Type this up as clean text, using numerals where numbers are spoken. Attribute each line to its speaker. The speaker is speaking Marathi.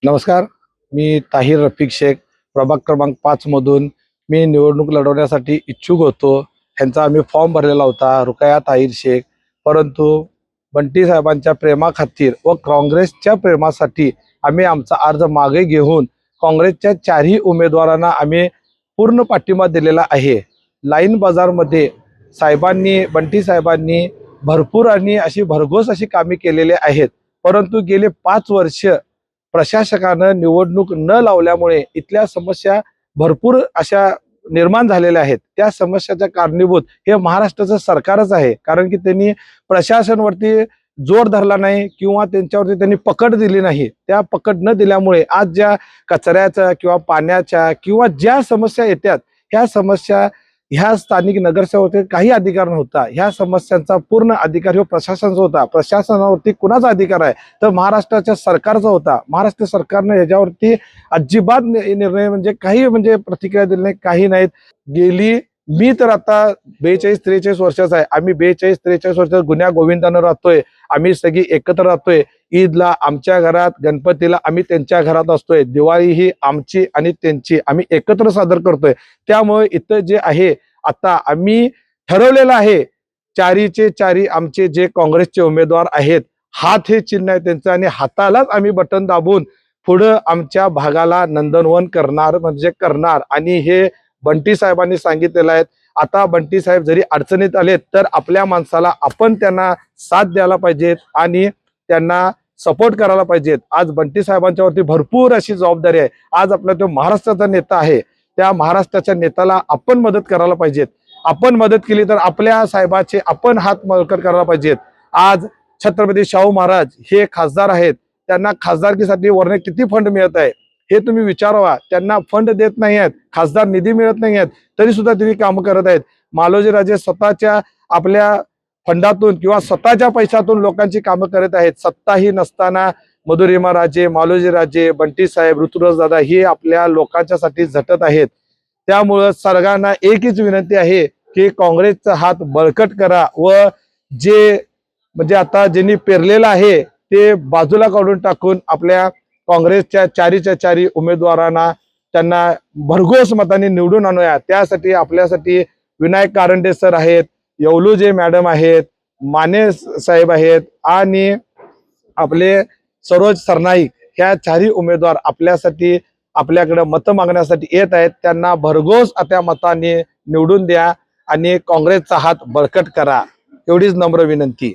Speaker 1: नमस्कार. मी ताहिर रफिक शेख, प्रभाग क्रमांक 5 मधून मी निवडणूक लढवण्यासाठी इच्छुक होतो. ह्यांचा आम्ही फॉर्म भरलेला होता, रुकया ताहिर शेख. परंतु बंटी साहेबांच्या प्रेमाखातीर व काँग्रेसच्या प्रेमासाठी आम्ही आमचा अर्ज मागे घेऊन काँग्रेसच्या चारही उमेदवारांना आम्ही पूर्ण पाठिंबा दिलेला आहे. लाईन बाजारमध्ये बंटी साहेबांनी भरपूर आणि भरघोस अशी कामे केलेली आहेत. परंतु गेले 5 वर्ष प्रशासकानं निवडणूक न लावल्यामुळे इथल्या समस्या भरपूर अशा निर्माण झालेल्या आहेत. त्या समस्याच्या कारणीभूत हे महाराष्ट्राचं सरकारच आहे. कारण की त्यांनी प्रशासनवरती जोर धरला नाही किंवा त्यांच्यावरती त्यांनी पकड दिली नाही. त्या पकड न दिल्यामुळे आज ज्या कचऱ्याच्या किंवा पाण्याच्या किंवा ज्या समस्या येतात ह्या समस्या ह्या स्थानिक नगरसेवकांचे काही अधिकार नव्हता. ह्या समस्यांचा पूर्ण अधिकार ह्यो प्रशासनाचा होता. प्रशासनावरती कुणाचा अधिकार आहे तर महाराष्ट्राच्या सरकारचा होता. महाराष्ट्र सरकारने ह्याच्यावरती अजिबात निर्णय काही प्रतिक्रिया दिली नाही, काही नाहीत. मी तर आता 42-43 वर्षाचा आहे. आम्ही 42-43 वर्ष गुन्ह्या गोविंदानं राहतोय. आम्ही सगळी एकत्र राहतोय. ईदला आमच्या घरात, गणपतीला आम्ही त्यांच्या घरात असतोय. दिवाळी ही आमची आणि त्यांची आम्ही एकत्र सादर करतोय. त्यामुळे इथं जे आहे आता आम्ही ठरवलेलं आहे, चारीचे चारी आमचे जे काँग्रेसचे उमेदवार आहेत, हात हे चिन्ह आहे त्यांचं आणि हातालाच आम्ही बटन दाबून पुढं आमच्या भागाला नंदनवन करणार आणि हे बंटी साहेबांनी सांगितलेलं आहे. आता बंटी साहेब जरी अडचणीत आले तर आपल्या माणसाला आपण त्यांना साथ द्यायला पाहिजेत आणि त्यांना सपोर्ट करायला पाहिजेत. आज बंटी साहेबांच्या वरती भरपूर अशी जबाबदारी आहे. आज आपला तो महाराष्ट्राचा नेता आहे. त्या महाराष्ट्राच्या नेत्याला आपण मदत करायला पाहिजेत. आपण मदत केली तर आपल्या साहेबाचे आपण हात बळकट करायला पाहिजेत. आज छत्रपती शाहू महाराज हे खासदार आहेत. त्यांना खासदारकीसाठी वरने किती फंड मिळत आहे हे तुम्ही विचारावा. त्यांना फंड देत नाही आहेत, खासदार निधी मिळत नाही आहेत, तरी सुद्धा त्यांनी कामं करत आहेत. मालोजीराजे स्वतःच्या आपल्या फंडातून किंवा स्वतःच्या पैशातून लोकांची कामं करत आहेत. सत्ताही नसताना मधुरिमा राजे, मालोजीराजे, बंटी साहेब, ऋतुराज दादा हे आपल्या लोकांच्यासाठी झटत आहेत. त्यामुळं सर्वांना एकच विनंती आहे की काँग्रेसचा हात बळकट करा व जे आता ज्यांनी पेरलेलं आहे ते बाजूला काढून टाकून आपल्या काँग्रेसच्या चारीच्या चारी उमेदवारांना त्यांना भरघोस मताने निवडून आणूया. त्यासाठी आपल्यासाठी विनायक कारंडे सर आहेत, येवलुजे मॅडम आहेत, माने साहेब आहेत आणि आपले सरोज सरनाईक ह्या चारही उमेदवार आपल्यासाठी आपल्याकडे मतं मागण्यासाठी येत आहेत. त्यांना भरघोस त्या मताने निवडून द्या आणि काँग्रेसचा हात बळकट करा, एवढीच नम्र विनंती.